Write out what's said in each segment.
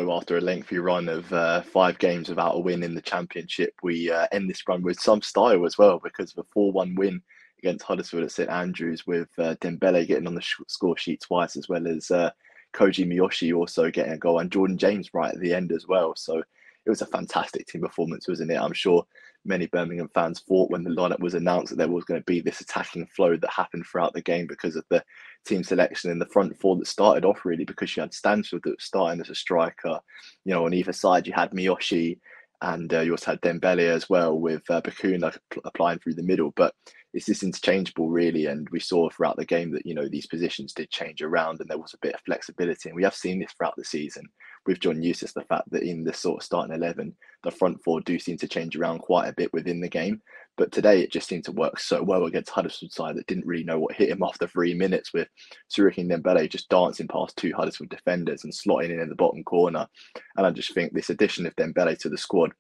So after a lengthy run of 5 games without a win in the Championship, we end this run with some style as well because of a 4-1 win against Huddersfield at St Andrews, with Dembele getting on the score sheet twice, as well as Koji Miyoshi also getting a goal, and Jordan James right at the end as well. So it was a fantastic team performance, wasn't it? I'm sure many Birmingham fans thought when the lineup was announced that there was going to be this attacking flow that happened throughout the game because of the team selection in the front four that started off really because you had Stansfield that was starting as a striker. On either side you had Miyoshi, and you also had Dembele as well, with Bakuna applying through the middle. But it's this interchangeable really, and we saw throughout the game that these positions did change around and there was a bit of flexibility, and we have seen this throughout the season with John Eustace, the fact that in the sort of starting 11 the front four do seem to change around quite a bit within the game. But today it just seemed to work so well against Huddersfield side that didn't really know what hit him after 3 minutes, with Suriki and Dembele just dancing past 2 Huddersfield defenders and slotting in the bottom corner. And I just think this addition of Dembele to the squad,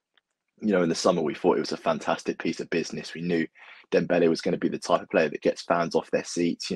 in the summer we thought it was a fantastic piece of business. We knew Dembele was going to be the type of player that gets fans off their seats,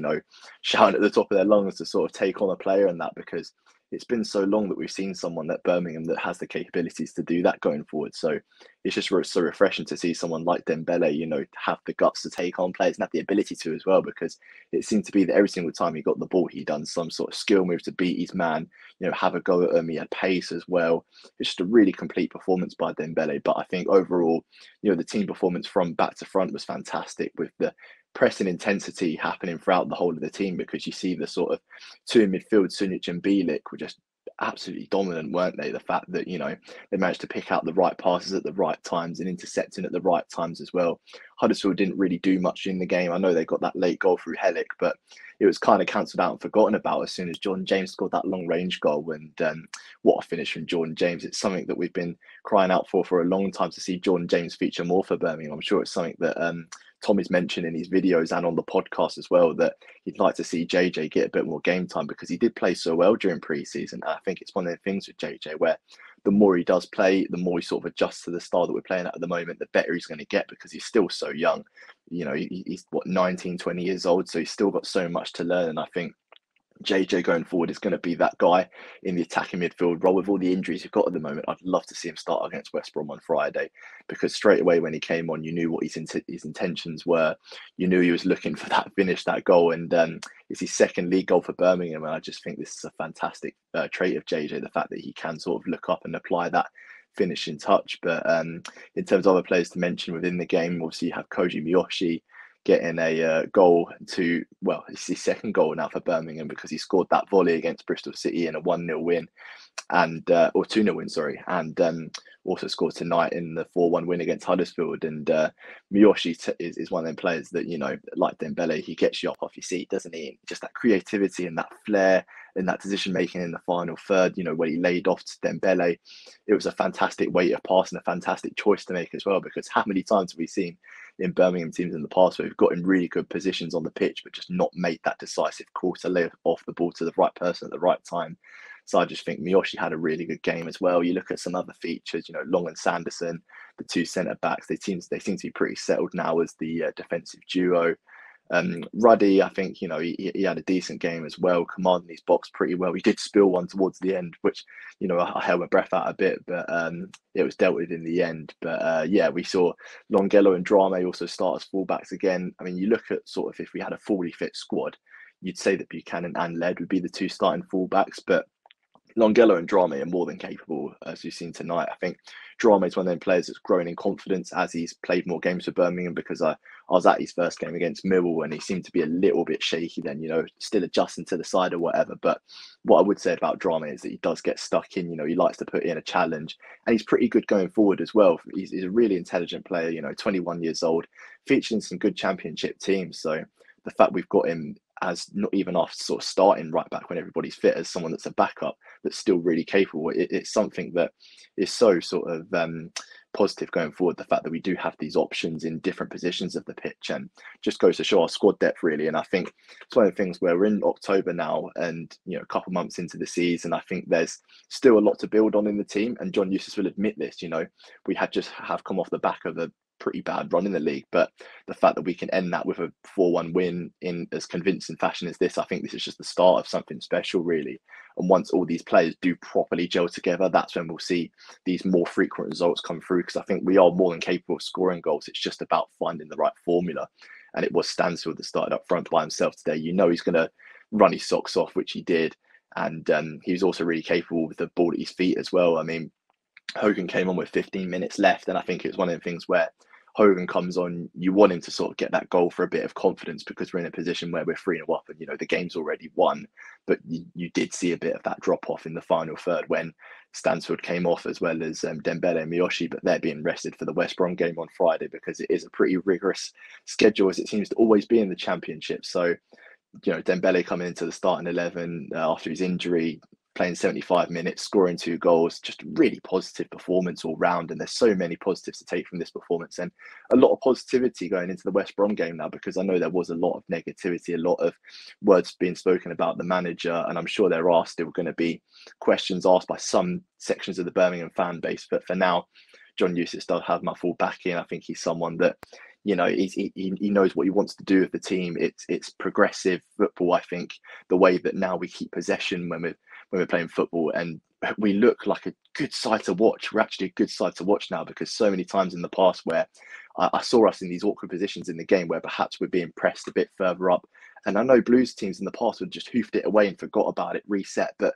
shouting at the top of their lungs to sort of take on a player, and that because it's been so long that we've seen someone at Birmingham that has the capabilities to do that going forward. So it's just so refreshing to see someone like Dembele, have the guts to take on players and have the ability to as well, because it seemed to be that every single time he got the ball, he done some sort of skill move to beat his man, have a go at him. He had pace as well. It's just a really complete performance by Dembele. But I think overall, the team performance from back to front was fantastic, with the pressing intensity happening throughout the whole of the team, because you see the sort of two in midfield, Sunic and Bielik, were just absolutely dominant, weren't they? The fact that, they managed to pick out the right passes at the right times and intercepting at the right times as well. Huddersfield didn't really do much in the game. I know they got that late goal through Helik, but it was kind of cancelled out and forgotten about as soon as Jordan James scored that long range goal. And what a finish from Jordan James. It's something that we've been crying out for a long time, to see Jordan James feature more for Birmingham. I'm sure it's something that Tom has mentioned in his videos and on the podcast as well, that he'd like to see JJ get a bit more game time, because he did play so well during pre-season. And I think it's one of the things with JJ where the more he does play, the more he sort of adjusts to the style that we're playing at the moment, the better he's going to get, because he's still so young. He's 19, 20 years old, so he's still got so much to learn. And I think JJ going forward is going to be that guy in the attacking midfield role. With all the injuries you've got at the moment, I'd love to see him start against West Brom on Friday, because straight away when he came on, you knew what his intentions were. You knew he was looking for that finish, that goal, and it's his second league goal for Birmingham. And I just think this is a fantastic trait of JJ, the fact that he can sort of look up and apply that finishing touch. But in terms of other players to mention within the game, obviously you have Koji Miyoshi getting a goal it's his second goal now for Birmingham, because he scored that volley against Bristol City in a 1-0 win, and or 2-0 win, sorry, and also scored tonight in the 4-1 win against Huddersfield. And Miyoshi is one of them players that, like Dembele, he gets you up off your seat, doesn't he? Just that creativity and that flair and that decision making in the final third, when he laid off to Dembele, it was a fantastic weight of pass and a fantastic choice to make as well, because how many times have we seen in Birmingham teams in the past where we've got in really good positions on the pitch but just not made that decisive call to lay off the ball to the right person at the right time? So I just think Miyoshi had a really good game as well. You look at some other features, Long and Sanderson, the two centre backs, they seem to be pretty settled now as the defensive duo. Ruddy, I think, he had a decent game as well, commanding his box pretty well. He did spill one towards the end, which, I held my breath out a bit, but it was dealt with in the end. But we saw Longelo and Drame also start as fullbacks again. I mean, you look at sort of if we had a fully fit squad, you'd say that Buchanan and Led would be the two starting fullbacks, but Longelo and Drame are more than capable, as you've seen tonight. I think Drame is one of them players that's grown in confidence as he's played more games for Birmingham, because I was at his first game against Millwall and he seemed to be a little bit shaky then, still adjusting to the side or whatever. But what I would say about Drame is that he does get stuck in, he likes to put in a challenge, and he's pretty good going forward as well. He's a really intelligent player, 21 years old, featured in some good Championship teams. So the fact we've got him as not even after sort of starting right back when everybody's fit, as someone that's a backup that's still really capable, it's something that is so sort of positive going forward, the fact that we do have these options in different positions of the pitch, and just goes to show our squad depth really. And I think it's one of the things where we're in October now and a couple months into the season, I think there's still a lot to build on in the team, and John Eustace will admit this. We had just have come off the back of a pretty bad run in the league. But the fact that we can end that with a 4-1 win in as convincing fashion as this, I think this is just the start of something special, really. And once all these players do properly gel together, that's when we'll see these more frequent results come through. Because I think we are more than capable of scoring goals. It's just about finding the right formula. And it was Stansfield that started up front by himself today. You know he's going to run his socks off, which he did. And he was also really capable with the ball at his feet as well. I mean, Hogan came on with 15 minutes left, and I think it was one of the things where Hogan comes on, you want him to sort of get that goal for a bit of confidence because we're in a position where we're 3-0 up and, the game's already won. But you did see a bit of that drop off in the final third when Stansfield came off, as well as Dembele and Miyoshi, but they're being rested for the West Brom game on Friday because it is a pretty rigorous schedule, as it seems to always be in the Championship. So, Dembele coming into the starting 11 after his injury, playing 75 minutes, scoring 2 goals, just really positive performance all round. And there's so many positives to take from this performance, and a lot of positivity going into the West Brom game now, because I know there was a lot of negativity, a lot of words being spoken about the manager. And I'm sure there are still going to be questions asked by some sections of the Birmingham fan base. But for now, John Eustace does have my full backing. I think he's someone that, he knows what he wants to do with the team. It's progressive football. I think the way that now we keep possession when we're playing football, and we look like a good side to watch. We're actually a good side to watch now, because so many times in the past where I saw us in these awkward positions in the game where perhaps we're being pressed a bit further up. And I know Blues teams in the past would just hoofed it away and forgot about it, reset. But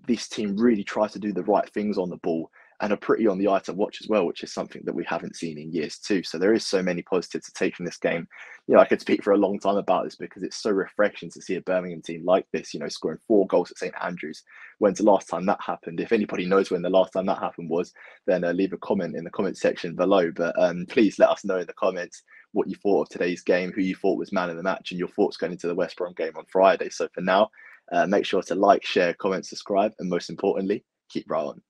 this team really tries to do the right things on the ball and are pretty on the eye to watch as well, which is something that we haven't seen in years too. So there is so many positives to take from this game. I could speak for a long time about this because it's so refreshing to see a Birmingham team like this, scoring 4 goals at St Andrews. When's the last time that happened? If anybody knows when the last time that happened was, then leave a comment in the comment section below. But please let us know in the comments what you thought of today's game, who you thought was man of the match, and your thoughts going into the West Brom game on Friday. So for now, make sure to like, share, comment, subscribe, and most importantly, keep right on.